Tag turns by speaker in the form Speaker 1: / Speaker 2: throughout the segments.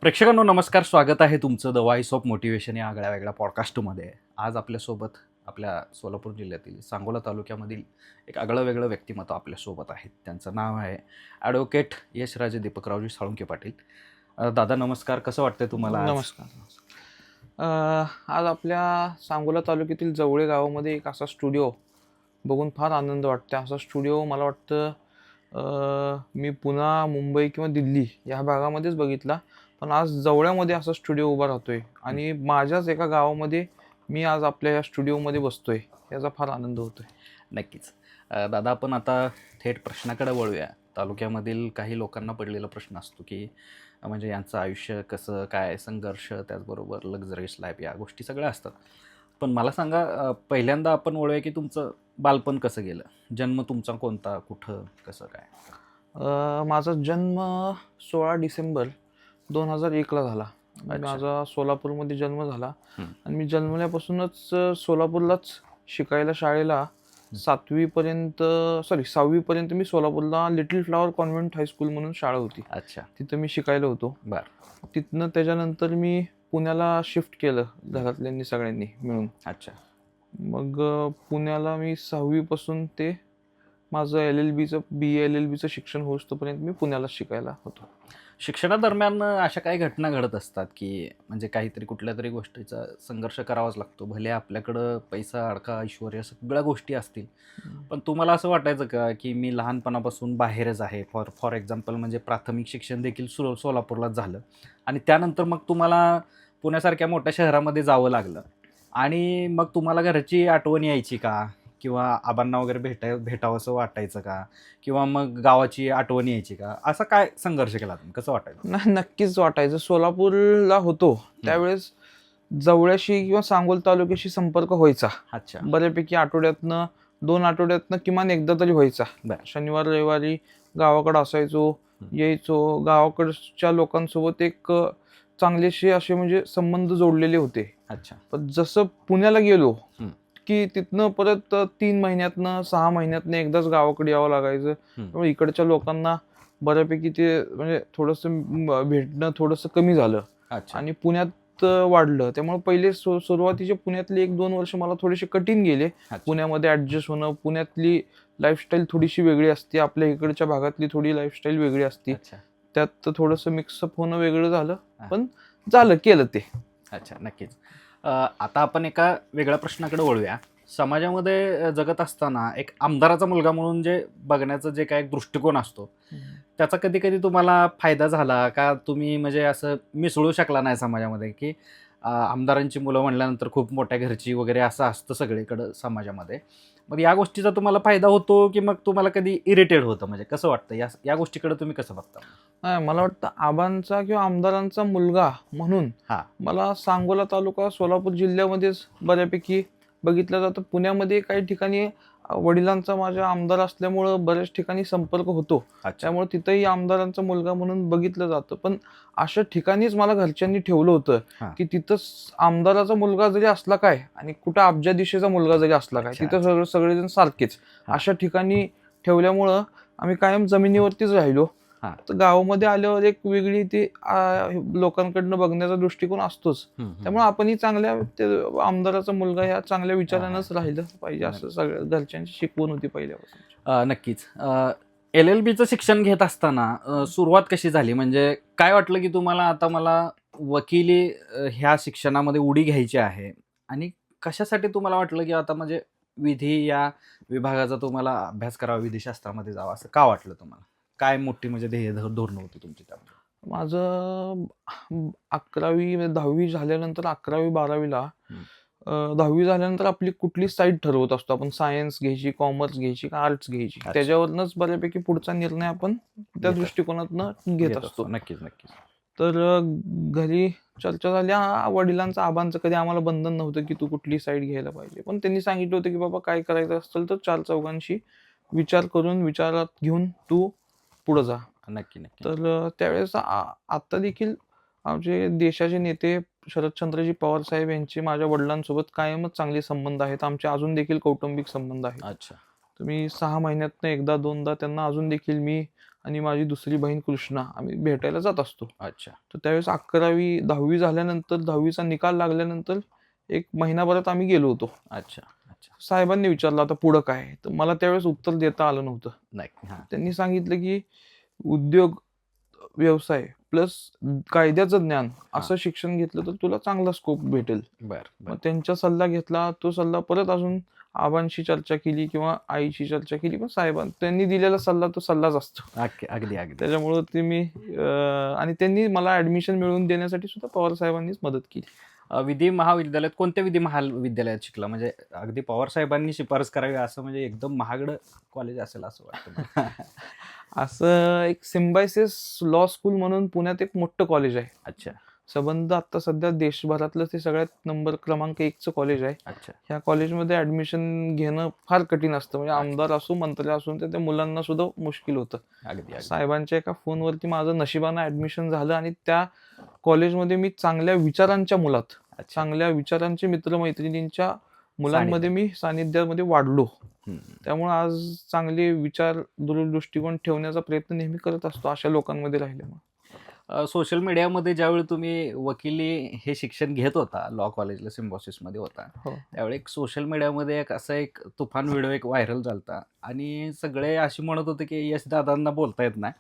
Speaker 1: प्रेक्षकांनो नमस्कार. स्वागत आहे तुमचं द व्हॉइस ऑफ मोटिवेशन या आगळ्या वेगळ्या पॉडकास्टमध्ये. आज आपल्यासोबत आपल्या सोलापूर जिल्ह्यातील सांगोला तालुक्यामधील एक आगळं वेगळं व्यक्तिमत्व आपल्यासोबत आहेत. त्यांचं नाव आहे ॲडव्होकेट यशराजे दीपकरावजी साळुंके पाटील. दादा नमस्कार. कसं वाटतंय तुम्हाला आज?
Speaker 2: नमस्कार. आज आपल्या सांगोला तालुक्यातील जवळे गावामध्ये एक असा स्टुडिओ बघून फार आनंद वाटतो. असा स्टुडिओ मला वाटतं मी पुणे, मुंबई किंवा दिल्ली या भागामध्येच बघितला, पण आज जवळ्यामध्ये असा स्टुडिओ उभा राहतोय आणि माझ्याच एका गावामध्ये मी आज आपल्या या स्टुडिओमध्ये बसतोय, याचा फार आनंद होतोय.
Speaker 1: नक्कीच. दादा आपण आता थेट प्रश्नाकडे वळूया. तालुक्यामधील काही लोकांना पडलेला प्रश्न असतो की म्हणजे यांचं आयुष्य कसं काय, संघर्ष, त्याचबरोबर लक्झरियस लाईफ, या गोष्टी सगळ्या असतात. पण मला सांगा, पहिल्यांदा आपण वळूया की तुमचं बालपण कसं गेलं? जन्म तुमचा कोणता, कुठं, कसं काय?
Speaker 2: माझा जन्म 16 डिसेंबर 2001ला झाला. माझा सोलापूरमध्ये जन्म झाला आणि मी जन्मल्यापासूनच सोलापूरलाच शिकायला शाळेला 6वी पर्यंत मी सोलापूरला लिटिल फ्लॉवर कॉन्व्हेंट हायस्कूल म्हणून शाळा होती.
Speaker 1: अच्छा.
Speaker 2: तिथं मी शिकायला होतो.
Speaker 1: बरं.
Speaker 2: तिथनं त्याच्यानंतर मी पुण्याला शिफ्ट केलं घरातल्यांनी सगळ्यांनी मिळून.
Speaker 1: अच्छा.
Speaker 2: मग पुण्याला मी 6वीपासून ते माझं BA LLBचं शिक्षण होईस्तोपर्यंत मी पुण्याला शिकायला होतो.
Speaker 1: शिक्षणादरम्यान अशा काही घटना घडत असतात की म्हणजे काहीतरी कुठल्या तरी गोष्टीचा संघर्ष करावाच लागतो. भले आपल्याकडं पैसा, अडका, ऐश्वर्य सगळ्या गोष्टी असतील, पण तुम्हाला असं वाटायचं का की मी लहानपणापासून बाहेरच आहे? फॉर एक्झाम्पल म्हणजे प्राथमिक शिक्षण देखील सोलापूरलाच झालं आणि त्यानंतर मग तुम्हाला पुण्यासारख्या मोठ्या शहरामध्ये जावं लागलं आणि मग तुम्हाला घरची आठवण यायची का? किंवा आबांना वगैरे भेटावंसं वाटायचं का? किंवा मग गावाची आठवण यायची का? असा काय संघर्ष केला तुम्ही? कसं वाटायचं?
Speaker 2: नाही, नक्कीच वाटायचं. सोलापूरला होतो त्यावेळेस जवळ्याशी किंवा सांगोल तालुक्याशी संपर्क व्हायचा.
Speaker 1: अच्छा.
Speaker 2: बऱ्यापैकी आठवड्यातनं 2 आठवड्यातनं किमान एकदा तरी व्हायचा.
Speaker 1: बरं.
Speaker 2: शनिवार रविवारी गावाकडे असायचो, यायचो. गावाकडच्या लोकांसोबत एक चांगलेसे असे म्हणजे संबंध जोडलेले होते.
Speaker 1: अच्छा.
Speaker 2: पण जसं पुण्याला गेलो की तिथनं परत 3 महिन्यातनं 6 महिन्यातनं एकदाच गावाकडे यावं लागायचं. त्यामुळे इकडच्या लोकांना बऱ्यापैकी ते म्हणजे थोडंसं भेटणं थोडंसं कमी झालं.
Speaker 1: अच्छा.
Speaker 2: आणि पुण्यात वाढलं. त्यामुळे पहिले सुरुवातीचे पुण्यातले 1-2 वर्ष मला थोडेसे कठीण गेले.
Speaker 1: अच्छा.
Speaker 2: पुण्यामध्ये ऍडजस्ट होणं. पुण्यातली लाईफस्टाईल थोडीशी वेगळी असते, आपल्या इकडच्या भागातली थोडी लाईफस्टाईल वेगळी असते.
Speaker 1: अच्छा.
Speaker 2: त्यात थोडंसं मिक्सअप होणं वेगळं झालं, पण झालं, केलं ते.
Speaker 1: अच्छा. नक्कीच. आता आपण एका वेगळ्या प्रश्नाकडे वळूया. समाजामध्ये जगत असताना एक आमदाराचा मुलगा म्हणून जे बघण्याचं जे काय एक दृष्टिकोन असतो, त्याचा कधी कधी तुम्हाला फायदा झाला का? तुम्ही म्हणजे असं मिसळू शकला नाही समाजामध्ये की आमदारांची मुलं म्हणल्यानंतर खूप मोठ्या घरची वगैरे असं असतं सगळीकडं समाजामध्ये. मग या गोष्टीचा तुम्हाला फायदा होतो की मग तुम्हाला कधी इरिटेट होतं? म्हणजे कसं वाटतं या गोष्टीकडे तुम्ही कसं बघता?
Speaker 2: नाही, मला वाटतं आबांचा किंवा आमदारांचा मुलगा म्हणून मला सांगोला तालुका सोलापूर जिल्ह्यामध्येच बऱ्यापैकी बघितलं जातं. पुण्यामध्ये काही ठिकाणी वडिलांचा माझ्या आमदार असल्यामुळं बऱ्याच ठिकाणी संपर्क होतो. त्यामुळे तिथंही आमदारांचा मुलगा म्हणून बघितलं जातं. पण अशा ठिकाणीच मला घरच्यांनी ठेवलं होतं की तिथंच आमदाराचा मुलगा जरी असला काय आणि कुठं अब्जाधीशेचा मुलगा जरी असला काय, तिथं सगळेजण सारखेच. अशा ठिकाणी ठेवल्यामुळं आम्ही कायम जमिनीवरतीच राहिलो. तर गावामध्ये आल्यावर एक वेगळी ती लोकांकडनं बघण्याचा दृष्टिकोन असतोच. त्यामुळे आपणही चांगल्या आमदाराचा मुलगा ह्या चांगल्या विचारानंच राहिलं पाहिजे, असं सगळ्या घरच्यांची शिकवण होती पहिल्यापासून.
Speaker 1: नक्कीच. LLBचं शिक्षण घेत असताना सुरुवात कशी झाली? म्हणजे काय वाटलं की तुम्हाला आता मला वकिली ह्या शिक्षणामध्ये उडी घ्यायची आहे, आणि कशासाठी तुम्हाला वाटलं की आता म्हणजे विधी या विभागाचा तुम्हाला अभ्यास करावा, विधिशास्त्रामध्ये जावं, असं का वाटलं तुम्हाला? काय मोठी म्हणजे ध्येय धोरणं होती तुमची त्यामध्ये?
Speaker 2: माझं 10वी झाल्यानंतर 11वी-12वीला 10वी झाल्यानंतर आपली कुठली साईड ठरवत असतो आपण, सायन्स घ्यायची, कॉमर्स घ्यायची का आर्ट्स घ्यायची. त्याच्यावरनंच बऱ्यापैकी पुढचा निर्णय आपण त्या दृष्टिकोनातनं घेत असतो.
Speaker 1: नक्कीच नक्कीच.
Speaker 2: तर घरी चर्चा झाल्या. वडिलांचं आबांचं कधी आम्हाला बंधन नव्हतं की तू कुठली साईड घ्यायला पाहिजे, पण त्यांनी सांगितलं होतं की बाबा काय करायचं असेल तर 4 चौघांशी विचार करून विचारात घेऊन तू पुढे जा.
Speaker 1: नक्की नक्की.
Speaker 2: तर त्यावेळेस आता देखील आमचे देशाचे नेते शरदचंद्रजी पवार साहेब यांचे माझ्या वडिलांसोबत कायमच चांगले संबंध आहेत. आमचे अजून देखील कौटुंबिक संबंध आहेत.
Speaker 1: अच्छा.
Speaker 2: तर मी 6 महिन्यातनं एकदा दोनदा त्यांना अजून देखील मी आणि माझी दुसरी बहीण कृष्णा आम्ही भेटायला जात असतो.
Speaker 1: अच्छा.
Speaker 2: तर त्यावेळेस 11वी 10वी झाल्यानंतर 10वीचा निकाल लागल्यानंतर एक महिनाभरात आम्ही गेलो होतो.
Speaker 1: अच्छा. अच्छा.
Speaker 2: साहेबांनी विचारलं आता पुढं काय, तर मला त्यावेळेस उत्तर देता आलं नव्हतं.
Speaker 1: नाही. हां.
Speaker 2: त्यांनी सांगितलं की उद्योग, व्यवसाय प्लस कायद्याचं ज्ञान असं शिक्षण घेतलं तर तुला चांगला स्कोप भेटेल.
Speaker 1: बरं.
Speaker 2: मग त्यांचा सल्ला घेतला. तो सल्ला परत अजून आबांशी चर्चा केली किंवा आईशी चर्चा केली, पण त्यांनी दिलेला सल्ला तो सल्लाच असतो.
Speaker 1: अगदी अगदी.
Speaker 2: त्याच्यामुळं ते मी आणि त्यांनी मला ऍडमिशन मिळवून देण्यासाठी सुद्धा पवार साहेबांनीच मदत केली.
Speaker 1: विधी महाविद्यालयात कोणत्या विधी महाविद्यालयात शिकला? म्हणजे अगदी पवार साहेबांनी शिफारस करावी असं, म्हणजे एकदम महागडं कॉलेज असेल असं वाटतं मला.
Speaker 2: असं एक सिम्बायसिस लॉ स्कूल म्हणून पुण्यात एक मोठं कॉलेज आहे.
Speaker 1: अच्छा.
Speaker 2: संबंध आता सध्या देशभरातलं ते सगळ्यात नंबर क्रमांक 1चं कॉलेज आहे.
Speaker 1: अच्छा.
Speaker 2: ह्या कॉलेजमध्ये ऍडमिशन घेणं फार कठीण असतं. म्हणजे आमदार असो, मंत्री असो, तर त्या मुलांना सुद्धा मुश्किल होतं.
Speaker 1: अगदी.
Speaker 2: साहेबांच्या एका फोनवरती माझं नशिबानं ऍडमिशन झालं आणि त्या कॉलेजमध्ये मी चांगल्या विचारांच्या मुलात, चांगल्या विचारांचे मित्रमैत्रिणींच्या मुलांमध्ये मी सानिध्यामध्ये वाढलो. त्यामुळे आज चांगले विचार, दूरदृष्टिकोन ठेवण्याचा प्रयत्न नेहमी करत असतो अशा लोकांमध्ये राहिल्यामुळे.
Speaker 1: सोशल मीडियामध्ये ज्यावेळी तुम्ही वकिली हे शिक्षण घेत होता, लॉ कॉलेजला सिम्बॉसिसमध्ये होता, त्यावेळी एक सोशल मीडियामध्ये एक तुफान व्हिडिओ एक व्हायरल झालता आणि सगळे अशी म्हणत होते की यश दादांना बोलता येत नाही.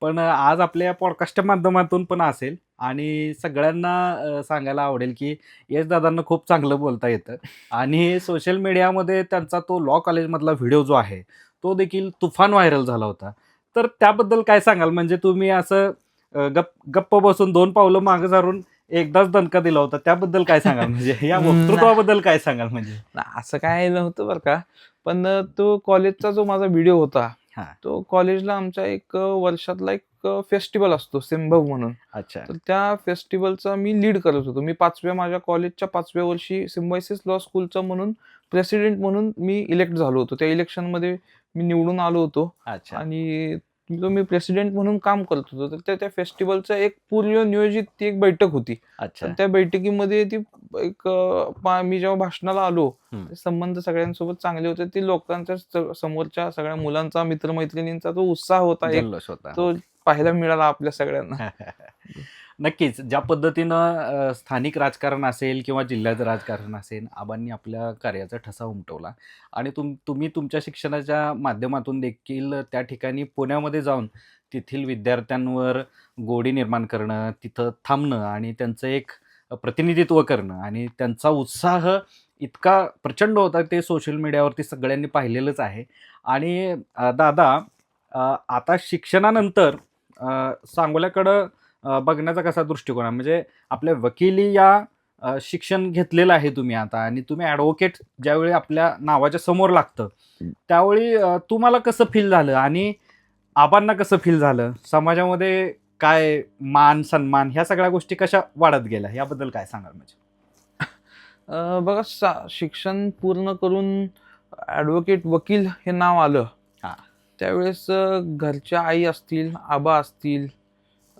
Speaker 1: पण आज आपल्या पॉडकास्टच्या माध्यमातून पण असेल आणि सगळ्यांना सांगायला आवडेल की यश दादांना खूप चांगलं बोलता येतं आणि सोशल मीडियामध्ये त्यांचा तो लॉ कॉलेजमधला व्हिडिओ जो आहे तो देखील तुफान व्हायरल झाला होता. तर त्याबद्दल काय सांगाल? म्हणजे तुम्ही असं गप्प बसून 2 पावलं मागे सारून एकदाच दणका दिला होता, त्याबद्दल काय सांगाल? म्हणजे या वक्तृत्वाबद्दल काय सांगाल? म्हणजे
Speaker 2: असं काय नव्हतं बरं का, पण तो कॉलेजचा जो माझा व्हिडिओ होता, तो कॉलेजला आमच्या एक वर्षातला एक फेस्टिवल असतो सिम्भव म्हणून.
Speaker 1: अच्छा.
Speaker 2: तर त्या फेस्टिवलचा मी लीड करत होतो. मी माझ्या कॉलेजच्या 5व्या वर्षी सिम्बायसिस लॉ स्कूलचा म्हणून प्रेसिडेंट म्हणून मी इलेक्ट झालो होतो. त्या इलेक्शनमध्ये मी निवडून आलो होतो.
Speaker 1: अच्छा.
Speaker 2: आणि मी प्रेसिडेंट म्हणून काम करत होतो. तर त्या फेस्टिवलचं एक पूर्व नियोजित ती एक बैठक होती.
Speaker 1: अच्छा.
Speaker 2: त्या बैठकीमध्ये ती एक मी जेव्हा भाषणाला आलो, संबंध सगळ्यांसोबत चांगले होते. ती लोकांच्या समोरच्या सगळ्या मुलांचा, मित्रमैत्रिणींचा तो उत्साह होता,
Speaker 1: जल्लोष होता.
Speaker 2: तो पाहायला मिळाला आपल्या सगळ्यांना.
Speaker 1: नक्कीच. ज्या पद्धतीनं स्थानिक राजकारण असेल किंवा जिल्ह्याचं राजकारण असेल, आबांनी आपल्या कार्याचा ठसा उमटवला आणि तुम्ही तुमच्या शिक्षणाच्या माध्यमातून देखील त्या ठिकाणी पुण्यामध्ये जाऊन तेथील विद्यार्थ्यांवर गोडी निर्माण करणं, तिथं थांबणं आणि त्यांचं एक प्रतिनिधित्व करणं आणि त्यांचा उत्साह इतका प्रचंड होता, ते सोशल मीडियावरती सगळ्यांनी पाहिलेलंच आहे. आणि दादा, आता शिक्षणानंतर सांगोल्याकडं बघण्याचा कसा दृष्टिकोन आहे? म्हणजे आपल्या वकिली या शिक्षण घेतलेलं आहे तुम्ही आता आणि तुम्ही ॲडव्होकेट ज्यावेळी आपल्या नावाच्या समोर लागतं, त्यावेळी तुम्हाला कसं फील झालं आणि आबांना कसं फील झालं? समाजामध्ये काय मान, सन्मान ह्या सगळ्या गोष्टी कशा वाढत गेल्या, याबद्दल काय सांगाल? म्हणजे
Speaker 2: बघा, शिक्षण पूर्ण करून ॲडव्होकेट, वकील हे नाव आलं, त्यावेळेस घरच्या आई असतील, आबा असतील,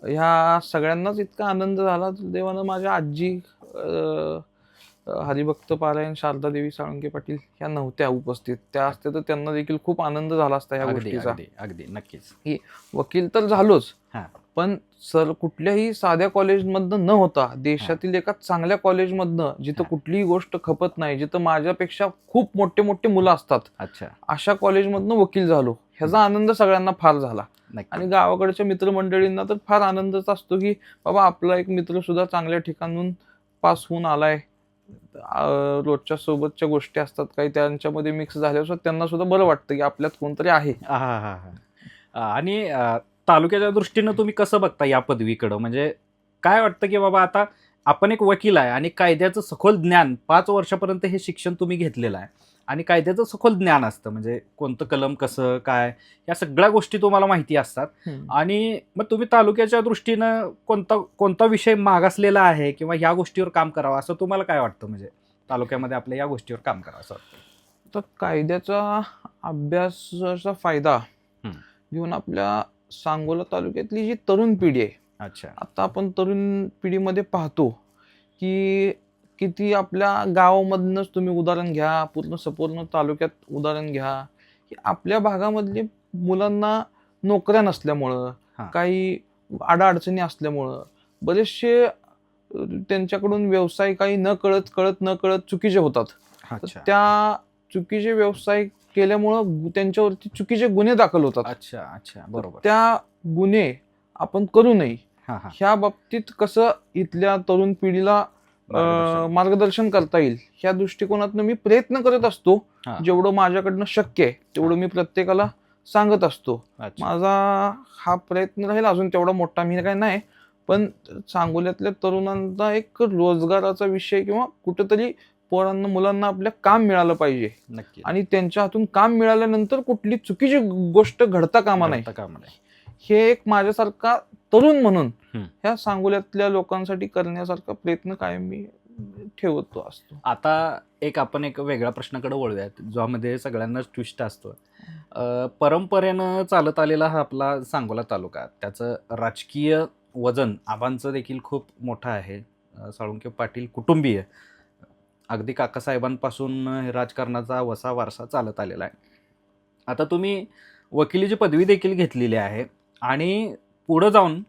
Speaker 2: ह्या सगळ्यांनाच इतका आनंद झाला. देवानं माझ्या आजी हरिभक्त पारायण शारदा देवी साळुंके पाटील ह्या नव्हत्या उपस्थित. त्या असत्या तर त्यांना देखील खूप आनंद झाला असता ह्या गोष्टीचा.
Speaker 1: अगदी नक्कीच.
Speaker 2: की वकील तर झालोच, पण कुठल्याही साध्या कॉलेजमधनं न होता देशातील एका चांगल्या कॉलेजमधनं, जिथं कुठलीही गोष्ट खपत नाही, जिथं माझ्यापेक्षा खूप मोठे मोठे मुलं असतात, अशा कॉलेजमधनं वकील झालो. ह्याचा आनंद सगळ्यांना फार झाला. आणि गावाकडच्या मित्रमंडळींना तर फार आनंदच असतो की बाबा आपला एक मित्र सुद्धा चांगल्या ठिकाणून पास होऊन आलाय. रोजच्या सोबतच्या गोष्टी असतात काही, त्यांच्यामध्ये मिक्स झाल्यावर त्यांना सुद्धा बरं वाटतं की आपल्यात कोणतरी आहे.
Speaker 1: आणि तालुक्याच्या दृष्टीनं तुम्ही कसं बघता या पदवीकडं? म्हणजे काय वाटतं की बाबा आता आपण एक वकील आहे आणि कायद्याचं सखोल ज्ञान 5 वर्षापर्यंत हे शिक्षण तुम्ही घेतलेलं आहे आणि कायद्याचं सखोल ज्ञान असतं, म्हणजे कोणतं कलम कसं काय या सगळ्या गोष्टी तुम्हाला माहिती असतात. आणि मग तुम्ही तालुक्याच्या दृष्टीनं कोणता विषय मागासलेला आहे किंवा या गोष्टीवर काम करावं असं तुम्हाला काय वाटतं? म्हणजे तालुक्यामध्ये आपल्या या गोष्टीवर काम करावं असं वाटतं?
Speaker 2: तर कायद्याचा अभ्यासाचा फायदा घेऊन आपल्या सांगोला तालुक्यातली जी तरुण पिढी आहे, आता आपण तरुण पिढीमध्ये पाहतो की किती आपल्या गावामधनंच तुम्ही उदाहरण घ्या, संपूर्ण तालुक्यात उदाहरण घ्या, की आपल्या भागामधले मुलांना नोकऱ्या नसल्यामुळं,
Speaker 1: हा.
Speaker 2: काही अडचणी असल्यामुळं बरेचसे त्यांच्याकडून व्यवसाय काही न कळत चुकीचे होतात.
Speaker 1: अच्छा
Speaker 2: त्या चुकीचे व्यवसाय केल्यामुळं त्यांच्यावरती चुकीचे गुन्हे दाखल होतात.
Speaker 1: अच्छा अच्छा बरोबर.
Speaker 2: त्या गुन्हे आपण करू नये
Speaker 1: हा हा.
Speaker 2: ह्या बाबतीत कसं इथल्या तरुण पिढीला मार्गदर्शन करता येईल ह्या दृष्टिकोनातून मी प्रयत्न करत असतो.
Speaker 1: हा.
Speaker 2: जेवढं माझ्याकडनं शक्य आहे तेवढं मी प्रत्येकाला सांगत असतो.
Speaker 1: अच्छा.
Speaker 2: माझा हा प्रयत्न राहील, अजून तेवढा मोठा मी काय नाही, पण सांगोल्यातल्या तरुणांना एक रोजगाराचा विषय किंवा कुठेतरी पोरांना मुलांना आपल्या काम मिळालं पाहिजे
Speaker 1: नक्की.
Speaker 2: आणि त्यांच्या हातून काम मिळाल्यानंतर कुठली चुकीची गोष्ट घडता कामा नाही, हे एक माझ्यासारखा तरुण म्हणून ह्या सांगोल्यातल्या लोकांसाठी करण्यासारखा प्रयत्न कायम मी ठेवतो असतो.
Speaker 1: आता आपण एक वेगळ्या प्रश्नाकडे वळूयात, ज्यामध्ये सगळ्यांनाच ट्विस्ट असतो. परंपरेनं चालत आलेला हा आपला सांगोला तालुका, त्याचं राजकीय वजन आबांचं देखील खूप मोठं आहे. साळुंखे पाटील कुटुंबीय अगदी काकासाहेबांपासून राजकारणाचा वसा वारसा चालत आलेला आहे. आता तुम्ही वकिलीची पदवी देखील घेतलेली आहे आणि पुढं जाऊन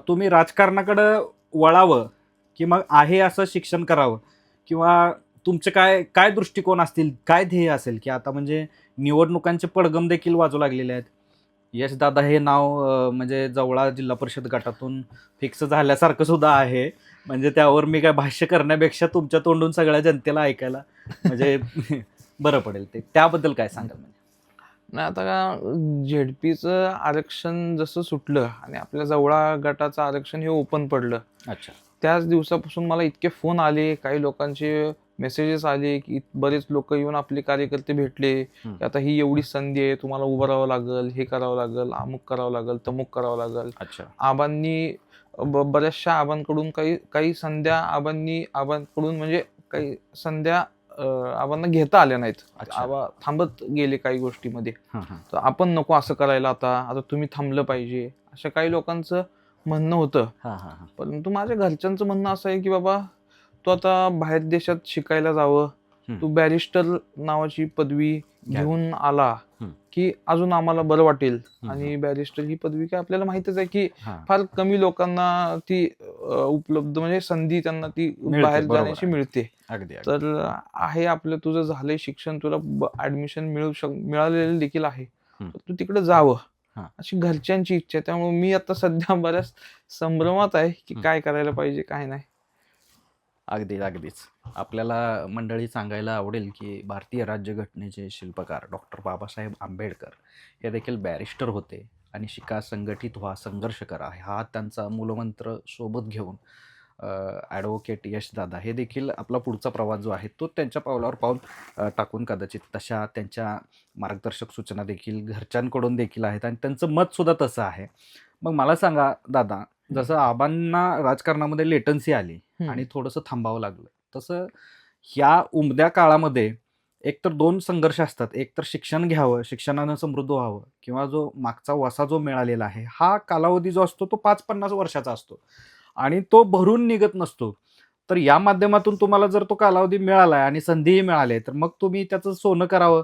Speaker 1: तुम्ही राजकारणाकडं वळावं की मग आहे असं शिक्षण करावं, किंवा तुमचे काय काय दृष्टिकोन असतील, काय ध्येय असेल, की आता म्हणजे निवडणुकांचे पडगम देखील वाजू लागलेले आहेत. यशदादा हे नाव म्हणजे जवळा जिल्हा परिषद गटातून फिक्स झाल्यासारखं सुद्धा आहे. म्हणजे त्यावर मी काय भाष्य करण्यापेक्षा तुमच्या तोंडून सगळ्या जनतेला ऐकायला म्हणजे बरं पडेल. ते त्याबद्दल काय सांगाल?
Speaker 2: नाही, आता का झेडपीचं आरक्षण जसं सुटलं आणि आपल्या जवळा गटाचं आरक्षण हे ओपन पडलं,
Speaker 1: अच्छा,
Speaker 2: त्याच दिवसापासून मला इतके फोन आले, काही लोकांचे मेसेजेस आले की बरेच लोक येऊन आपले कार्यकर्ते भेटले की आता ही एवढी संधी आहे, तुम्हाला उभं राहावं लागेल, हे करावं लागेल, अमुक करावं लागेल, तमुक करावं लागेल.
Speaker 1: अच्छा.
Speaker 2: आबांनी बऱ्याचशा आबांकडून काही संध्या आबांकडून म्हणजे काही संध्या आबांना घेता आल्या नाहीत. आबा थांबत गेले काही गोष्टीमध्ये. तर आपण नको असं करायला, आता तुम्ही थांबलं पाहिजे, अशा काही लोकांचं म्हणणं होतं. परंतु माझ्या घरच्यांचं म्हणणं असं आहे की बाबा तू आता बाहेर देशात शिकायला जावं, तू बॅरिस्टर नावाची पदवी घेऊन आला की अजून आम्हाला बरं वाटेल. आणि बॅरिस्टर ही पदवी काय आपल्याला माहितच आहे की फार कमी लोकांना ती उपलब्ध, म्हणजे संधी त्यांना ती बाहेर जाण्याची मिळते. तर आहे आपलं, तुझं झालंय शिक्षण, तुला ऍडमिशन मिळालेलं देखील आहे, तू तिकडे जावं अशी घरच्यांची इच्छा आहे. त्यामुळे मी आता सध्या बऱ्याच संभ्रमात आहे की काय करायला पाहिजे काय नाही.
Speaker 1: अगदीच आपल्याला मंडळी सांगायला आवडेल की भारतीय राज्यघटनेचे शिल्पकार डॉक्टर बाबासाहेब आंबेडकर हे देखील बॅरिस्टर होते आणि शिका, संघटित व्हा, संघर्ष करा हा त्यांचा मूलमंत्र सोबत घेऊन ॲडव्होकेट यशदादा हे देखील आपला पुढचा प्रवास जो आहे तो त्यांच्या पावलावर पाऊल टाकून कदाचित तशा त्यांच्या मार्गदर्शक सूचना देखील घरच्यांकडून देखील आहेत आणि त्यांचं मतसुद्धा तसं आहे. मग मला सांगा दादा, जसं आबांना राजकारणामध्ये लेटन्सी आली आणि थोडंसं थांबावं लागलं, तसं ह्या उमद्या काळामध्ये एकतर दोन संघर्ष असतात. एक तर शिक्षण घ्यावं, शिक्षणानं समृद्ध व्हावं, किंवा जो मागचा वसा जो मिळालेला आहे हा कालावधी जो असतो तो 5-50 वर्षाचा असतो आणि तो भरून निघत नसतो. तर या माध्यमातून तुम्हाला जर तो कालावधी मिळाला आणि संधीही मिळाली तर मग तुम्ही त्याचं सोनं करावं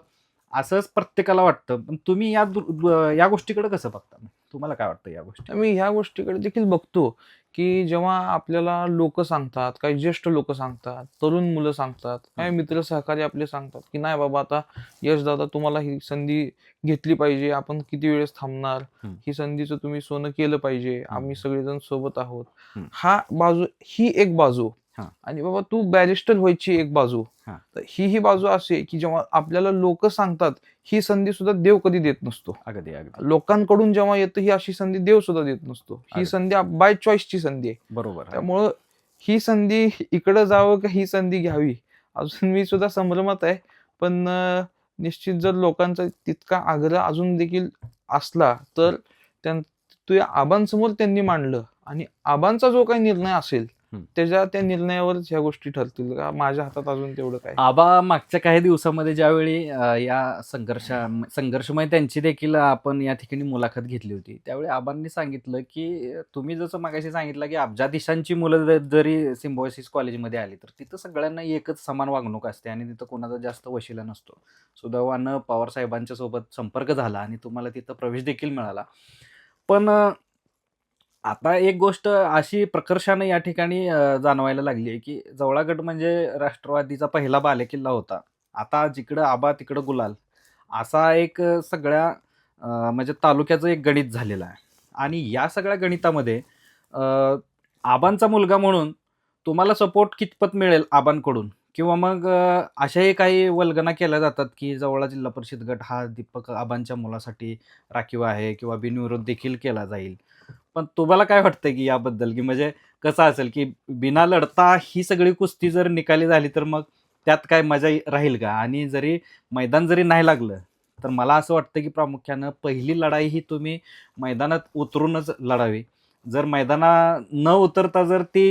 Speaker 1: असंच प्रत्येकाला वाटतं. पण तुम्ही या गोष्टीकडे कसं बघता? तुम्हाला काय वाटतं या गोष्टी?
Speaker 2: मी ह्या गोष्टीकडे देखील बघतो की जेव्हा आपल्याला लोक सांगतात, काही ज्येष्ठ लोक सांगतात, तरुण मुलं सांगतात, काही मित्र सहकारी आपले सांगतात की नाही बाबा आता यशदादा तुम्हाला ही संधी घेतली पाहिजे, आपण किती वेळेस थांबणार, ही संधीचं तुम्ही सोनं केलं पाहिजे, आम्ही सगळेजण सोबत आहोत. ही एक बाजू. आणि बाबा तू बॅरिस्टर व्हायची एक बाजू. तर ही बाजू अशी आहे की जेव्हा आपल्याला लोक सांगतात ही संधी सुद्धा देव कधी देत नसतो. लोकांकडून जेव्हा येतं ही अशी संधी देव सुद्धा देत नसतो. ही संधी बाय चॉईसची संधी आहे.
Speaker 1: बरोबर.
Speaker 2: त्यामुळं ही संधी इकडं जावं का ही संधी घ्यावी अजून मी सुद्धा संभ्रमात आहे. पण निश्चित जर लोकांचा तितका आग्रह अजून देखील असला तर तुझ्या आबांसमोर त्यांनी मांडलं आणि आबांचा जो काही निर्णय असेल त्या निर्णयावरच ह्या गोष्टी ठरतील का, माझ्या हातात अजून तेवढं काय.
Speaker 1: आबा मागच्या काही दिवसामध्ये ज्यावेळी या संघर्षमय त्यांची देखील आपण या ठिकाणी मुलाखत घेतली होती, त्यावेळी आबांनी सांगितलं की तुम्ही जसं मगाशी सांगितलं की अब्जाधीशांची मुलं जरी सिम्बायोसिस कॉलेजमध्ये आली तर तिथं सगळ्यांना एकच समान वागणूक असते आणि तिथं कोणाचा जास्त वशिला नसतो. सुदैवानं पवार साहेबांच्या सोबत संपर्क झाला आणि तुम्हाला तिथं प्रवेश देखील मिळाला. पण आता एक गोष्ट अशी प्रकर्षाने या ठिकाणी जाणवायला लागली आहे की जवळागड म्हणजे राष्ट्रवादीचा पहिला बालेकिल्ला होता. आता जिकडं आबा तिकडं गुलाल असा एक सगळ्या म्हणजे तालुक्याचं एक गणित झालेलं आहे. आणि या सगळ्या गणितामध्ये आबांचा मुलगा म्हणून तुम्हाला सपोर्ट कितपत मिळेल आबांकडून, किंवा मग अशाही काही वल्गना केल्या जातात की जवळा जिल्हा परिषद गट हा दीपक आबांच्या मुलासाठी राखीव आहे किंवा बिनविरोध देखील केला जाईल. पण तुम्हाला काय वाटतं की याबद्दल, की म्हणजे कसं असेल की बिना लढता ही सगळी कुस्ती जर निकाली झाली तर मग त्यात काय मजा राहील का? आणि जरी मैदान जरी नाही लागलं तर मला असं वाटतं की प्रामुख्यानं पहिली लढाई ही तुम्ही मैदानात उतरूनच लढावी. जर मैदानात न उतरता जर ती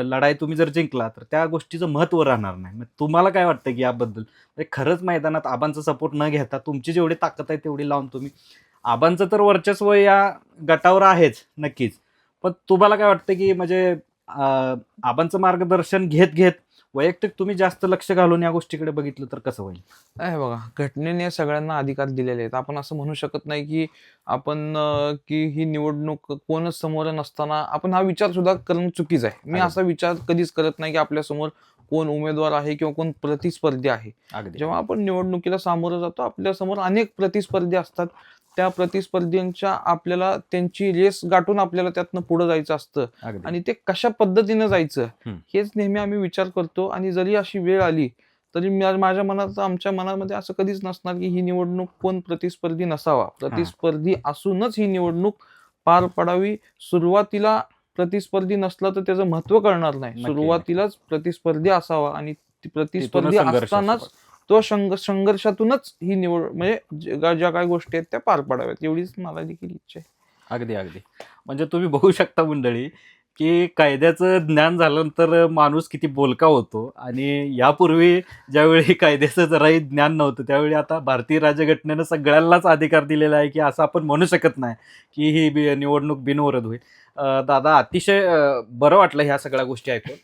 Speaker 1: लढाई तुम्ही जर जिंकला तर त्या गोष्टीचं महत्त्व राहणार नाही. मग तुम्हाला काय वाटतं की याबद्दल, म्हणजे खरंच मैदानात आबांचा सपोर्ट न घेता तुमची जेवढी ताकद आहे तेवढी लावून तुम्ही, आबांचं तर वर्चस्व या गटावर आहेच नक्कीच, पण तुम्हाला काय वाटतं की म्हणजे आबांचं मार्गदर्शन घेत घेत वैयक्तिक तुम्ही जास्त लक्ष घालून या गोष्टीकडे बघितलं तर कसं होईल?
Speaker 2: आहे बघा, घटनेने सगळ्यांना अधिकार दिलेले आहेत. आपण असं म्हणू शकत नाही की आपण की ही निवडणूक कोणच समोर नसताना आपण हा विचार सुद्धा करणं चुकीचं आहे. मी
Speaker 1: अगदी.
Speaker 2: असा विचार कधीच करत नाही की आपल्या समोर कोण उमेदवार आहे किंवा कोण प्रतिस्पर्धी आहे.
Speaker 1: अगदी.
Speaker 2: जेव्हा आपण निवडणुकीला सामोरं जातो आपल्या समोर अनेक प्रतिस्पर्धी असतात. त्या प्रतिस्पर्धींच्या आपल्याला त्यांची रेस गाठून आपल्याला त्यातनं पुढे जायचं असतं
Speaker 1: अगदी.
Speaker 2: आणि ते कशा पद्धतीनं जायचं
Speaker 1: हम्म.
Speaker 2: हेच नेहमी आम्ही विचार करतो. आणि जरी अशी वेळ आली तरी माझ्या मनात, आमच्या मनामध्ये असं कधीच नसणार की ही निवडणूक कोण प्रतिस्पर्धी नसावा. प्रतिस्पर्धी असूनच ही निवडणूक पार पडावी. सुरुवातीला प्रतिस्पर्धी नसला तर त्याचं महत्व कळणार नाही.
Speaker 1: नक्की.
Speaker 2: सुरुवातीलाच प्रतिस्पर्धी असावा आणि प्रतिस्पर्धी
Speaker 1: तिथूनच संघर्ष
Speaker 2: असतानाच
Speaker 1: सुरुवात.
Speaker 2: तो संघर्षातूनच ही निवड म्हणजे ज्या काही गोष्टी आहेत त्या पार पडाव्यात एवढीच मला देखील इच्छा आहे.
Speaker 1: अगदी अगदी. म्हणजे तुम्ही बघू शकता मंडळी की कायद्याचं ज्ञान झाल्यानंतर माणूस किती बोलका होतो. आणि यापूर्वी ज्यावेळी कायद्याचं जराही ज्ञान नव्हतं त्यावेळी आता भारतीय राज्यघटनेनं सगळ्यांनाच अधिकार दिलेला आहे की असं आपण म्हणू शकत नाही की ही निवडणूक बिनविरोध होईल. दादा अतिशय बरं वाटलं ह्या सगळ्या गोष्टी ऐकून.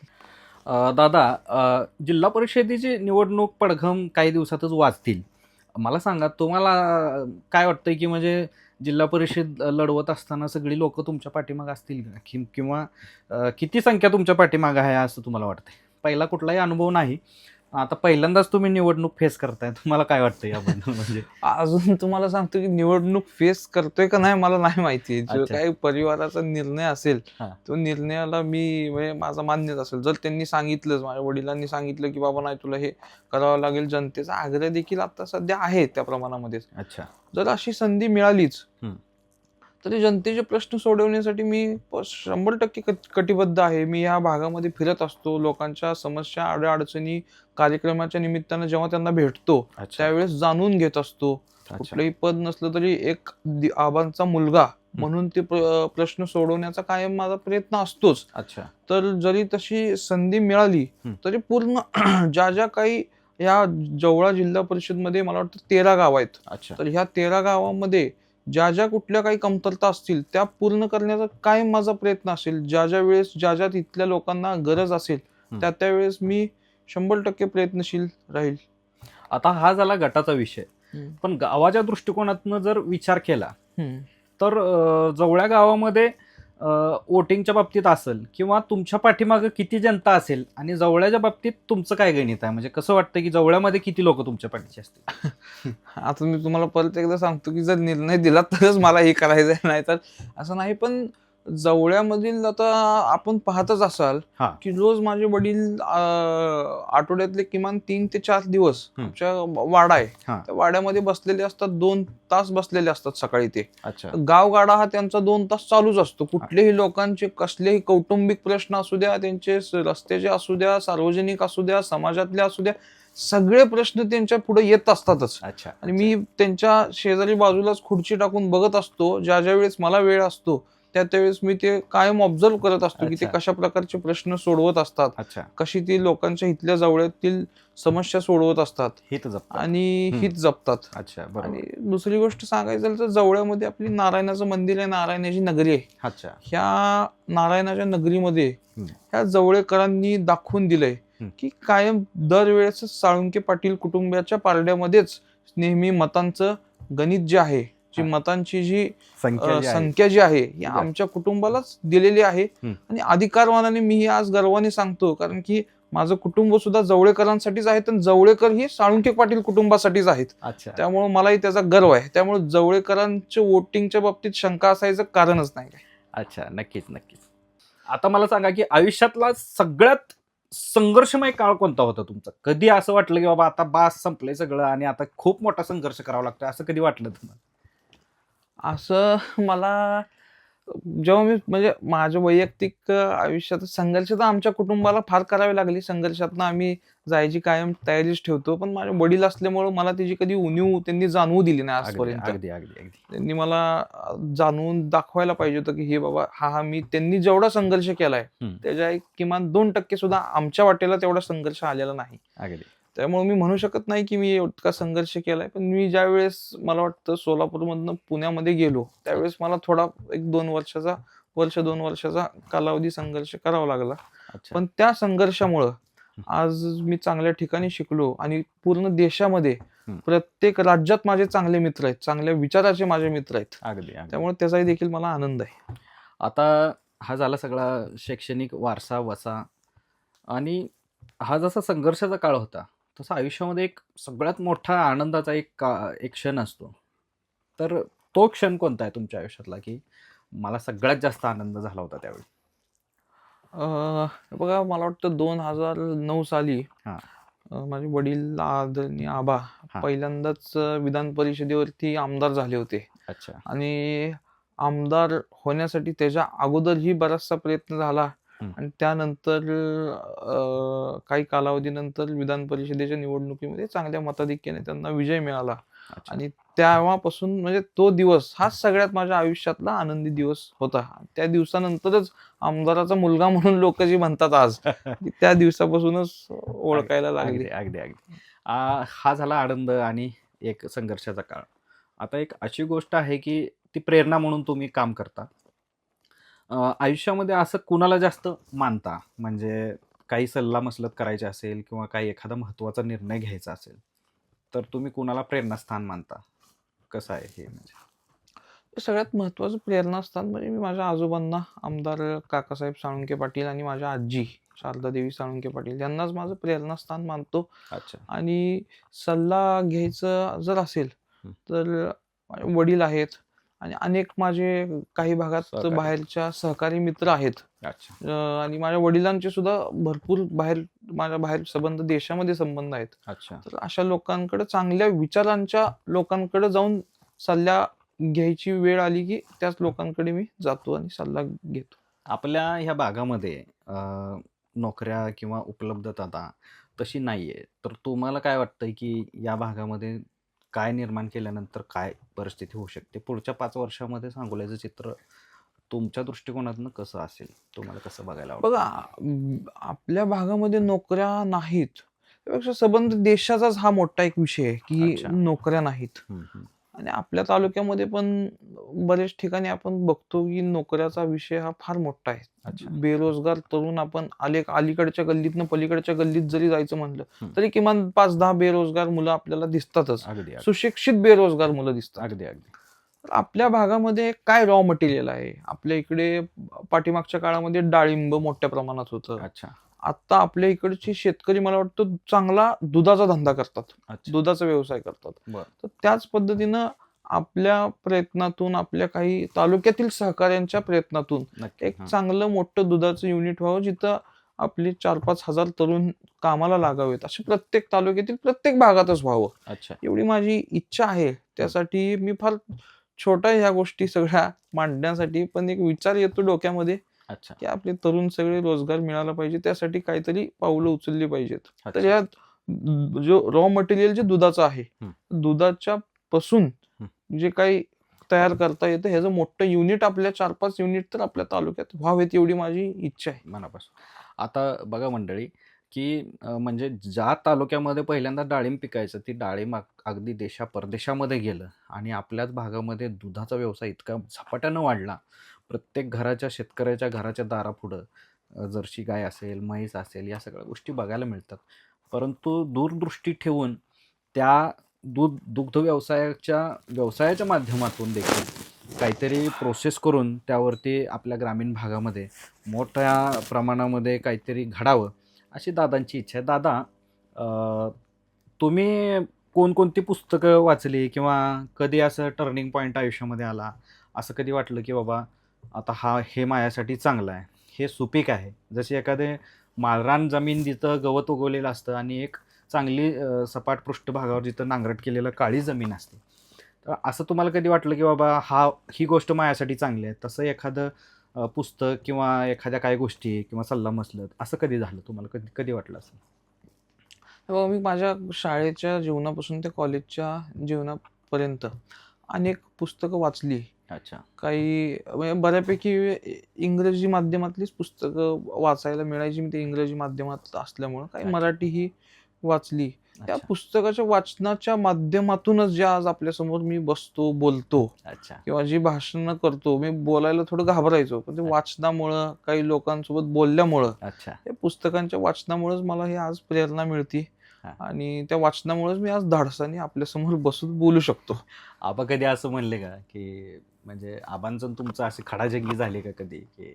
Speaker 1: दादा, जिल्हा परिषदेची निवडणूक पडघम काही दिवसातच वाजतील. मला सांगा तुम्हाला काय वाटतंय की म्हणजे जिल्हा परिषद लढवत असताना सगळी लोक तुमच्या पाठीमागे असतील का, किंवा किती संख्या तुमच्या पाठीमागे आहे असं तुम्हाला वाटतंय? पहिला कुठलाही अनुभव नाही, आता पहिल्यांदाच तुम्ही निवडणूक फेस करताय, तुम्हाला काय वाटतं याबद्दल? म्हणजे
Speaker 2: अजून तुम्हाला सांगतो की निवडणूक फेस करतोय का नाही मला नाही माहिती. जो
Speaker 1: अच्छा.
Speaker 2: काही परिवाराचा निर्णय असेल
Speaker 1: हा.
Speaker 2: तो निर्णयाला मी म्हणजे माझा मान्यच असेल. जर त्यांनी सांगितलंच, माझ्या वडिलांनी सांगितलं की बाबा नाही तुला हे करावं लागेल, जनतेचा आग्रह देखील आता सध्या आहे त्या प्रमाणामध्ये.
Speaker 1: अच्छा.
Speaker 2: जर अशी संधी मिळालीच
Speaker 1: हम्म.
Speaker 2: तरी जनतेचे प्रश्न सोडवण्यासाठी मी 100% कटिबद्ध आहे. मी या भागामध्ये फिरत असतो. लोकांच्या समस्या, अडचणी कार्यक्रमाच्या निमित्तानं जेव्हा त्यांना भेटतो
Speaker 1: अच्छा.
Speaker 2: त्यावेळेस जाणून घेत असतो.
Speaker 1: अच्छा.
Speaker 2: कुठलंही पद नसलं तरी एक आबांचा मुलगा म्हणून ते प्रश्न सोडवण्याचा कायम माझा प्रयत्न असतोच.
Speaker 1: अच्छा.
Speaker 2: तर जरी तशी संधी मिळाली तरी पूर्ण ज्या काही या जवळा जिल्हा परिषदमध्ये मला वाटतं 13 गाव आहेत.
Speaker 1: अच्छा.
Speaker 2: तर ह्या 13 गावामध्ये ज्या कुठल्या काही कमतरता असतील त्या पूर्ण करण्याचा कायम माझा प्रयत्न असेल. ज्या वेळेस ज्या तिथल्या लोकांना गरज असेल त्या वेळेस मी 100% प्रयत्नशील राहील.
Speaker 1: आता हा झाला गटाचा विषय, पण गावाच्या दृष्टिकोनातून जर विचार केला तर जवळ्या गावामध्ये वोटिंगच्या बाबतीत असेल किंवा तुमच्या पाठीमागं किती जनता असेल आणि जवळच्या बाबतीत तुमचं काय गणित आहे? म्हणजे कसं वाटतं की जवळ्यामध्ये किती लोक तुमच्या पाठीचे असतील?
Speaker 2: आता मी तुम्हाला परत एकदा सांगतो की जर निर्णय दिला तरच मला हे करायचं नाही तर असं नाही. पण जवळ्यामधील आता आपण पाहतच असाल की रोज माझे वडील आठवड्यातले किमान 3 ते 4 दिवस आमच्या वाडा आहे त्या वाड्यामध्ये बसलेले असतात. 2 तास बसलेले असतात सकाळी ते. गावगाडा हा त्यांचा 2 तास चालूच असतो. कुठलेही लोकांचे कसलेही कौटुंबिक प्रश्न असू द्या, त्यांचे रस्त्याचे असू द्या, सार्वजनिक असू द्या, समाजातले असू द्या, सगळे प्रश्न त्यांच्या पुढे येत असतातच. आणि मी त्यांच्या शेजारी बाजूलाच खुर्ची टाकून बघत असतो. ज्या वेळेस मला वेळ असतो त्यावेळेस मी ते कायम ऑब्झर्व करत असतो की ते
Speaker 1: अच्छा.
Speaker 2: कशा प्रकारचे प्रश्न सोडवत असतात,
Speaker 1: अच्छा.
Speaker 2: कशी ती लोकांच्या इथल्या जवळातील समस्या सोडवत असतात
Speaker 1: हित जपतात.
Speaker 2: आणि हित जपतात.
Speaker 1: अच्छा, बरोबर.
Speaker 2: आणि दुसरी गोष्ट सांगायचं झालं तर जवळमध्ये आपली नारायणाचं मंदिर आहे, नारायणाची नगरी आहे.
Speaker 1: अच्छा.
Speaker 2: ह्या नारायणाच्या नगरीमध्ये
Speaker 1: हम्म.
Speaker 2: ह्या जवळेकरांनी दाखवून दिलंय की कायम दरवेळेस साळुंके पाटील कुटुंबाच्या पारड्यामध्येच नेहमी मतांचं गणित जे आहे, जी मतांची जी संख्या जी आहे ही आमच्या कुटुंबालाच दिलेली आहे. आणि अधिकारवानाने मी ही आज गर्वाने सांगतो, कारण की माझं कुटुंब सुद्धा जवळेकरांसाठीच आहे, तर जवळेकर ही साळुंके पाटील कुटुंबासाठीच आहेत. त्यामुळे मलाही त्याचा गर्व आहे. त्यामुळे जवळेकरांच्या वोटिंगच्या बाबतीत शंका असायचं कारणच नाही.
Speaker 1: अच्छा, नक्कीच नक्कीच. आता मला सांगा की आयुष्यातला सगळ्यात संघर्षमय काळ कोणता होता तुमचा? कधी असं वाटलं की बाबा आता बास संपलंय सगळं आणि आता खूप मोठा संघर्ष करावा लागतोय, असं कधी वाटलं तुम्हाला?
Speaker 2: असं मला जेव्हा मी म्हणजे माझ्या वैयक्तिक आयुष्यात संघर्ष तर आमच्या कुटुंबाला फार करावे लागले. संघर्षातनं आम्ही जायची कायम तयारीच ठेवतो, पण माझे वडील असल्यामुळे मला त्याची कधी उणीव त्यांनी जाणवू दिली नाही आजपर्यंत.
Speaker 1: अगदी अगदी अगदी.
Speaker 2: त्यांनी मला जाणवून दाखवायला पाहिजे होतं की हे बाबा हा मी त्यांनी जेवढा संघर्ष केलाय त्याच्या एक किमान 2% सुद्धा आमच्या वाटेला तेवढा संघर्ष आलेला नाही.
Speaker 1: अगदी.
Speaker 2: त्यामुळे मी म्हणू शकत नाही की मी इतका संघर्ष केलाय, पण मी ज्या वेळेस मला वाटतं सोलापूरमधनं पुण्यामध्ये गेलो त्यावेळेस मला थोडा 2 वर्षाचा कालावधी संघर्ष करावा लागला. पण त्या संघर्षामुळं आज मी चांगल्या ठिकाणी शिकलो आणि पूर्ण देशामध्ये प्रत्येक राज्यात माझे चांगले मित्र आहेत, चांगल्या विचाराचे माझे मित्र आहेत.
Speaker 1: अगदी.
Speaker 2: त्यामुळे त्याचाही देखील मला आनंद आहे.
Speaker 1: आता हा झाला सगळा शैक्षणिक वारसा वसा, आणि हा जसा संघर्षाचा काळ होता तसा आयुष्यामध्ये एक सगळ्यात मोठा आनंदाचा एक क्षण असतो. तर तो क्षण कोणता आहे तुमच्या आयुष्यातला की मला सगळ्यात जास्त आनंद झाला होता त्यावेळी?
Speaker 2: बघा, मला वाटतं 2009 साली माझे वडील आदरणीय आबा पहिल्यांदाच विधान परिषदेवरती आमदार झाले होते.
Speaker 1: अच्छा.
Speaker 2: आणि आमदार होण्यासाठी त्याच्या अगोदरही बराचसा प्रयत्न झाला आणि त्यानंतर काही कालावधीनंतर विधान परिषदेच्या निवडणुकीमध्ये चांगल्या मताधिक्याने त्यांना विजय मिळाला. आणि तेव्हापासून म्हणजे तो दिवस हा सगळ्यात माझ्या आयुष्यातला आनंदी दिवस होता. त्या दिवसानंतरच आमदाराचा मुलगा म्हणून लोक जे म्हणतात आज, त्या दिवसापासूनच ओळखायला लागले.
Speaker 1: अगदी अगदी. हा झाला आनंद आणि एक संघर्षाचा काळ. आता एक अशी गोष्ट आहे की ती प्रेरणा म्हणून तुम्ही काम करता. आयुष्यामध्ये असं कुणाला जास्त मानता? म्हणजे काही सल्ला मसलत करायची असेल किंवा काही एखादा महत्वाचा निर्णय घ्यायचा असेल तर तुम्ही कुणाला प्रेरणास्थान मानता? कसं आहे हे? म्हणजे
Speaker 2: सगळ्यात महत्वाचं प्रेरणास्थान म्हणजे मी माझ्या आजोबांना, आमदार काकासाहेब साळुंके पाटील आणि माझ्या आजी शारदादेवी साळुंके पाटील यांनाच माझं प्रेरणास्थान मानतो.
Speaker 1: अच्छा.
Speaker 2: आणि सल्ला घ्यायचं जर असेल तर वडील आहेत आणि अनेक माझे काही भागात बाहेरच्या सहकारी मित्र आहेत. आणि माझ्या वडिलांचे सुद्धा भरपूर बाहेर संबंध, देशामध्ये संबंध आहेत. तर अशा लोकांकडे, चांगल्या विचारांच्या लोकांकडे जाऊन सल्ला घ्यायची वेळ आली की त्याच लोकांकडे मी जातो आणि सल्ला घेतो.
Speaker 1: आपल्या ह्या भागामध्ये नोकऱ्या किंवा उपलब्धता तशी नाहीये, तर तुम्हाला काय वाटतंय की या भागामध्ये काय निर्माण केल्यानंतर काय परिस्थिती होऊ शकते? पुढच्या 5 वर्षामध्ये सांगोल्याचं चित्र तुमच्या दृष्टिकोनातून कसं असेल? तुम्हाला कसं बघायला आवडेल?
Speaker 2: बघा, आपल्या भागामध्ये नोकऱ्या नाहीत, त्यापेक्षा संबंध देशाचाच हा मोठा एक विषय आहे की नोकऱ्या नाहीत. आणि आपल्या तालुक्यामध्ये पण बरेच ठिकाणी आपण बघतो की नोकऱ्याचा विषय हा फार मोठा आहे. बेरोजगार तरुण आपण अलीकडच्या गल्लीतनं पलीकडच्या गल्लीत जरी जायचं म्हणलं तरी किमान 5-10 बेरोजगार मुलं आपल्याला दिसतातच. सुशिक्षित बेरोजगार मुलं दिसतात.
Speaker 1: अगदी अगदी.
Speaker 2: आपल्या भागामध्ये काय रॉ मटेरियल आहे? आपल्या इकडे पाठीमागच्या काळामध्ये डाळिंब मोठ्या प्रमाणात होतं. आता आपल्या इकडचे शेतकरी मला वाटतं चांगला दुधाचा धंदा करतात, दुधाचा व्यवसाय करतात. तर त्याच पद्धतीनं आपल्या प्रयत्नातून, आपल्या काही तालुक्यातील सहकार्यांच्या प्रयत्नातून एक चांगलं मोठं दुधाचं युनिट व्हावं, जिथं आपले 4-5 हजार तरुण कामाला लागावेत, असे प्रत्येक तालुक्यातील प्रत्येक भागातच व्हावं, एवढी माझी इच्छा आहे. त्यासाठी मी फार छोटा ह्या गोष्टी सगळ्या मांडण्यासाठी, पण एक विचार येतो डोक्यामध्ये की आपले तरुण सगळे रोजगार मिळाला पाहिजे, त्यासाठी काहीतरी पावलं उचलली पाहिजेत. तर यात जो रॉ मटेरियल जे दुधाचं आहे, दुधाच्या पासून जे काही तयार करता येतं. ह्याचं मोठं युनिट आपल्या 4-5 युनिट तर आपल्या तालुक्यात व्हावेत एवढी माझी इच्छा आहे.
Speaker 1: मनापासून. आता बघा मंडळी, की म्हणजे ज्या तालुक्यामध्ये पहिल्यांदा डाळिंब पिकायचं, ती डाळिंब अगदी परदेशामध्ये गेलं आणि आपल्याच भागामध्ये दुधाचा व्यवसाय इतका झपाट्यानं वाढला. प्रत्येक घराच्या शेतकऱ्याच्या घराच्या दारापुढं जर्सी गाय असेल, म्हैस असेल, या सगळ्या गोष्टी बघायला मिळतात. परंतु दूरदृष्टी ठेवून त्या दुग्ध व्यवसायाच्या माध्यमातून देखील काहीतरी प्रोसेस करून त्यावरती आपल्या ग्रामीण भागामध्ये मोठ्या प्रमाणामध्ये काहीतरी घडावं, अशी दादांची इच्छा आहे. दादा, तुम्ही कोणकोणती पुस्तकं वाचली किंवा कधी असं टर्निंग पॉईंट आयुष्यामध्ये आला, असं कधी वाटलं की बाबा आता हे माझ्यासाठी चांगलं आहे, हे सुपीक आहे, जशी एखादे माळरान जमीन जिथं गवत उगवलेलं असतं आणि एक चांगली सपाट पृष्ठभागावर जिथं नांगरट केलेलं काळी जमीन असते, तर असं तुम्हाला कधी वाटलं की बाबा ही गोष्ट माझ्यासाठी चांगली आहे, तसं एखादं पुस्तक किंवा एखाद्या काही गोष्टी किंवा सल्लामसलत असं कधी झालं तुम्हाला, कधी कधी वाटलं असं?
Speaker 2: तेव्हा मी माझ्या शाळेच्या जीवनापासून ते कॉलेजच्या जीवनापर्यंत अनेक पुस्तकं वाचली.
Speaker 1: अच्छा.
Speaker 2: काही म्हणजे बऱ्यापैकी इंग्रजी माध्यमातलीच पुस्तकं वाचायला मिळायची. मी ते इंग्रजी माध्यमात असल्यामुळं काही
Speaker 1: अच्छा.
Speaker 2: मराठीही वाचली. त्या
Speaker 1: अच्छा.
Speaker 2: पुस्तकाच्या वाचनाच्या माध्यमातूनच जे आज आपल्यासमोर मी बसतो, बोलतो
Speaker 1: अच्छा.
Speaker 2: किंवा जी भाषणं करतो, मी बोलायला थोडं घाबरायचो. पण ते वाचनामुळं, काही लोकांसोबत बोलल्यामुळं,
Speaker 1: अच्छा.
Speaker 2: त्या पुस्तकांच्या वाचनामुळेच मला हे आज प्रेरणा मिळते
Speaker 1: हा.
Speaker 2: आणि त्या वाचनामुळेच मी आज धाडसाने आपल्यासमोर बसून बोलू शकतो.
Speaker 1: आबा कधी असं म्हणले का की म्हणजे आबांचं आणि तुमचं अशी खडाजंगी झाली का कधी, की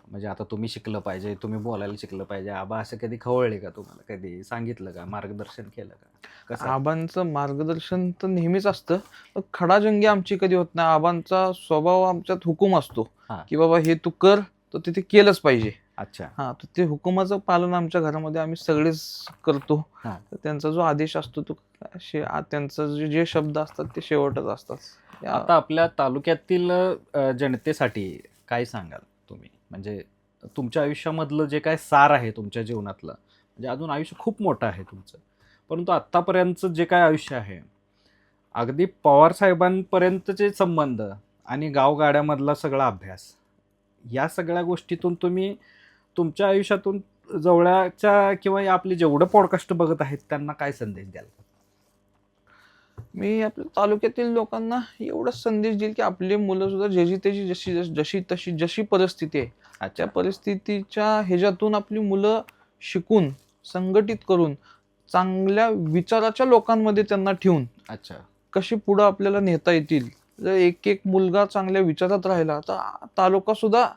Speaker 1: म्हणजे आता तुम्ही शिकलं पाहिजे, तुम्ही बोलायला शिकलं पाहिजे, आबा असं कधी खवळले का तुम्हाला, कधी सांगितलं का, मार्गदर्शन केलं का, कसं?
Speaker 2: आबांचं मार्गदर्शन तर नेहमीच असतं, पण खडाजंगी आमची कधी होत नाही. आबांचा स्वभाव आमच्यात हुकूम असतो
Speaker 1: हा.
Speaker 2: की बाबा हे तू कर, तर ते केलंच पाहिजे.
Speaker 1: अच्छा.
Speaker 2: हा, तर ते हुकुमाचं पालन आमच्या घरामध्ये आम्ही सगळेच करतो.
Speaker 1: हा.
Speaker 2: तर त्यांचा जो आदेश असतो तो त्यांचा जे शब्द असतात ते शेवटच असतात.
Speaker 1: आता आपल्या तालुक्यातील जनतेसाठी काय सांगाल तुम्ही, म्हणजे तुमच्या आयुष्यामधलं जे काय सार आहे तुमच्या जीवनातलं, म्हणजे अजून आयुष्य खूप मोठं आहे तुमचं, परंतु आत्तापर्यंतचं जे काय आयुष्य आहे, अगदी पवार साहेबांपर्यंतचे संबंध आणि गावगाड्यामधला सगळा अभ्यास, या सगळ्या गोष्टीतून तुम्ही तुमच्या आयुष्यातून जवळच्या किंवा आपले जेवढं पॉडकास्ट बघत आहेत त्यांना काय संदेश द्याल?
Speaker 2: मी आपल्या तालुक्यातील लोकांना एवढाच संदेश देईल की आपली मुलं सुद्धा ज्याची त्याची जशी परिस्थिती आहे, त्या परिस्थितीच्या ह्याच्यातून आपली मुलं शिकून, संघटित करून, चांगल्या विचाराच्या लोकांमध्ये त्यांना ठेवून
Speaker 1: अच्छा.
Speaker 2: कशी पुढं आपल्याला नेता येतील. जर एक एक मुलगा चांगल्या विचारात राहिला तर तालुका सुद्धा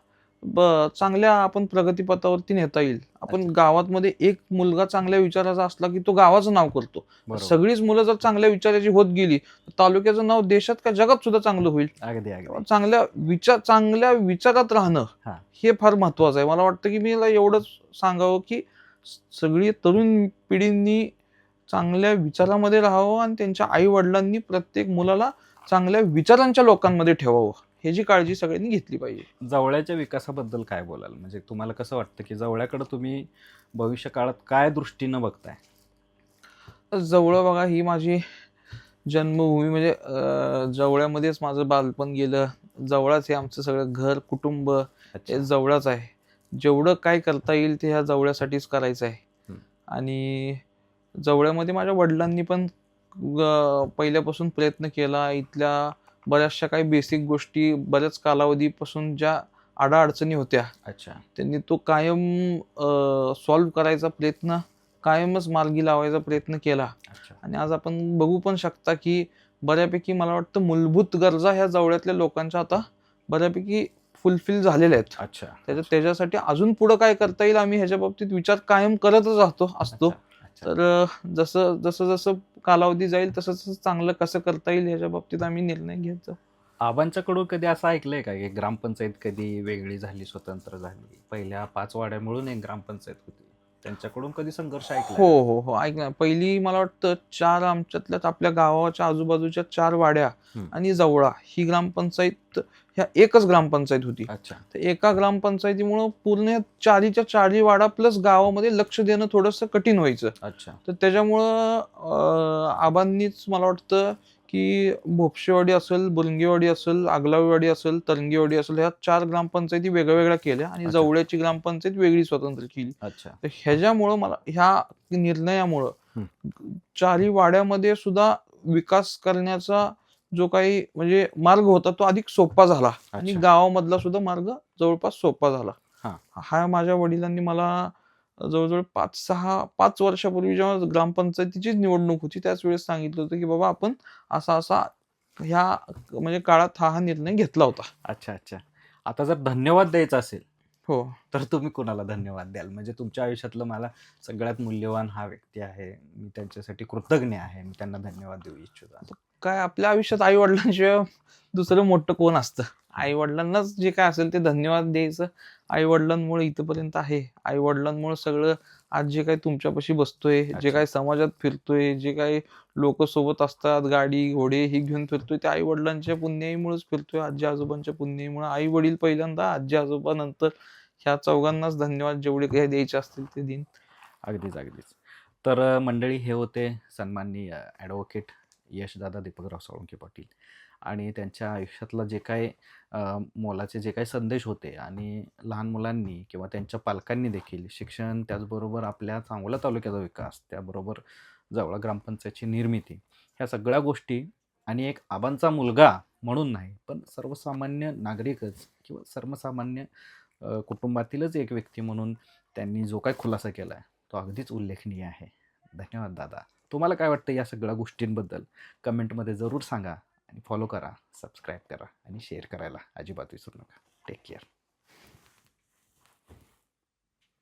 Speaker 2: चांगल्या आपण प्रगतीपथावरती नेता येईल. आपण गावामध्ये एक मुलगा चांगल्या विचाराचा असला की तो गावाचं नाव करतो. सगळीच मुलं जर चांगल्या विचाराची होत गेली तर तालुक्याचं नाव देशात का जगात सुद्धा चांगलं होईल. चांगल्या विचारात राहणं हे फार महत्वाचं आहे. मला वाटतं की मी एवढंच सांगावं की सगळी तरुण पिढींनी चांगल्या विचारामध्ये राहावं आणि त्यांच्या आई वडिलांनी प्रत्येक मुलाला चांगल्या विचारांच्या लोकांमध्ये ठेवावं, ह्याची काळजी सगळ्यांनी घेतली पाहिजे.
Speaker 1: जवळच्या विकासाबद्दल काय बोलाल, म्हणजे तुम्हाला कसं वाटतं की जवळ्याकडे तुम्ही भविष्य काळात काय दृष्टीनं बघताय?
Speaker 2: जवळ बघा, ही माझी जन्मभूमी, म्हणजे जवळ्यामध्येच माझं बालपण गेलं. जवळच हे आमचं सगळं घर कुटुंब हे जवळच आहे. जेवढं काय करता येईल ते ह्या जवळ्यासाठीच करायचं आहे. आणि जवळ्यामध्ये माझ्या वडिलांनी पण पहिल्यापासून प्रयत्न केला. इथल्या बऱ्याचशा काही बेसिक गोष्टी बऱ्याच कालावधीपासून ज्या अडचणी होत्या, त्यांनी तो कायम सॉल्व्ह करायचा प्रयत्न, कायमच मार्गी लावायचा प्रयत्न केला. आणि आज आपण बघू पण शकता की बऱ्यापैकी मला वाटतं मूलभूत गरजा ह्या जवळ्यातल्या लोकांच्या आता बऱ्यापैकी फुलफिल झालेल्या आहेत. त्याच्यासाठी अजून पुढे काय करता येईल आम्ही ह्याच्या बाबतीत विचार कायम करतच असतो. तर जसं कालावधी जाईल तसं चांगलं कसं करता येईल ह्याच्या बाबतीत आम्ही निर्णय घेत जाऊ.
Speaker 1: आबांच्याकडून कधी असं ऐकलंय का की ग्रामपंचायत कधी वेगळी झाली, स्वतंत्र झाली, पहिल्या 5 वाड्या मिळून एक ग्रामपंचायत होती, त्यांच्याकडून कधी संघर्ष ऐकला?
Speaker 2: हो ऐकलं. पहिली मला वाटतं 4 आमच्यातल्या आपल्या गावाच्या आजूबाजूच्या 4 वाड्या आणि जवळा ही ग्रामपंचायत ह्या एकच ग्रामपंचायत होती. तर एका ग्रामपंचायतीमुळं पूर्ण 4च्या 4 वाडा प्लस गावामध्ये लक्ष देणं थोडंसं कठीण व्हायचं. तर त्याच्यामुळं आबांनीच मला वाटतं की भोपशेवाडी असेल, बुरंगीवाडी असेल, आगलावीवाडी असेल, तरंगीवाडी असेल, ह्या 4 ग्रामपंचायती वेगळ्या वेगळ्या केल्या आणि
Speaker 1: अच्छा.
Speaker 2: जवळची ग्रामपंचायत वेगळी स्वतंत्र केली.
Speaker 1: अच्छा.
Speaker 2: तर ह्याच्यामुळं मला ह्या निर्णयामुळं
Speaker 1: हं.
Speaker 2: चारही वाड्यामध्ये सुद्धा विकास करण्याचा जो काही म्हणजे मार्ग होता तो अधिक सोपा झाला आणि
Speaker 1: अच्छा.
Speaker 2: गावामधला सुद्धा मार्ग जवळपास सोपा झाला.
Speaker 1: हां.
Speaker 2: हा माझ्या वडिलांनी मला जवळजवळ 5 वर्षापूर्वी जेव्हा ग्रामपंचायतीचीच निवडणूक होती त्याच वेळेस सांगितलं होतं की बाबा आपण असा ह्या म्हणजे काळात हा निर्णय घेतला होता.
Speaker 1: अच्छा, अच्छा. आता जर धन्यवाद द्यायचा असेल,
Speaker 2: हो.
Speaker 1: तर तुम्ही कोणाला धन्यवाद द्याल? म्हणजे तुमच्या आयुष्यातलं मला सगळ्यात मूल्यवान हा व्यक्ती आहे. मी त्यांच्यासाठी कृतज्ञ आहे. मी त्यांना धन्यवाद देऊ इच्छितो.
Speaker 2: काय आपल्या आयुष्यात आई वडिलांशिवाय दुसरं मोठं कोण असतं? आई वडिलांनाच जे काय असेल ते धन्यवाद द्यायचं. आई वडिलांमुळे इथपर्यंत आहे. आई वडिलांमुळे सगळं आज जे काही तुमच्यापाशी बसतोय, जे
Speaker 1: अच्छा.
Speaker 2: काही समाजात फिरतोय, जे काही लोक सोबत असतात, गाडी घोडे हे घेऊन फिरतोय, ते आई वडिलांच्या पुण्याईमुळेच फिरतोय, आजी आजोबांच्या पुण्याईमुळे. आई वडील पहिल्यांदा, आजी आजोबा नंतर. ह्या चौघांनाच धन्यवाद जेवढे काही द्यायचे असतील ते देईन.
Speaker 1: अगदीच, अगदीच. तर मंडळी, हे होते सन्माननीय ॲडव्होकेट यशदादा दीपकराव साळुंखे पाटील आणि त्यांच्या आयुष्यातलं जे काही मोलाचे जे काही संदेश होते आणि लहान मुलांनी किंवा त्यांच्या पालकांनी देखील शिक्षण, त्याचबरोबर आपल्या सांगोला तालुक्याचा विकास, त्याबरोबर जवळ ग्रामपंचायतची निर्मिती, ह्या सगळ्या गोष्टी आणि एक आबांचा मुलगा म्हणून नाही, पण सर्वसामान्य नागरिकच किंवा सर्वसामान्य कुटुंबातीलच एक व्यक्ती म्हणून त्यांनी जो काही खुलासा केला आहे तो अगदीच उल्लेखनीय आहे. धन्यवाद दादा. तुम्हाला काय वाटतं या सगळ्या गोष्टींबद्दल? कमेंटमध्ये जरूर सांगा आणि फॉलो करा, सबस्क्राईब करा आणि शेअर करायला अजिबात विसरू नका. Take care.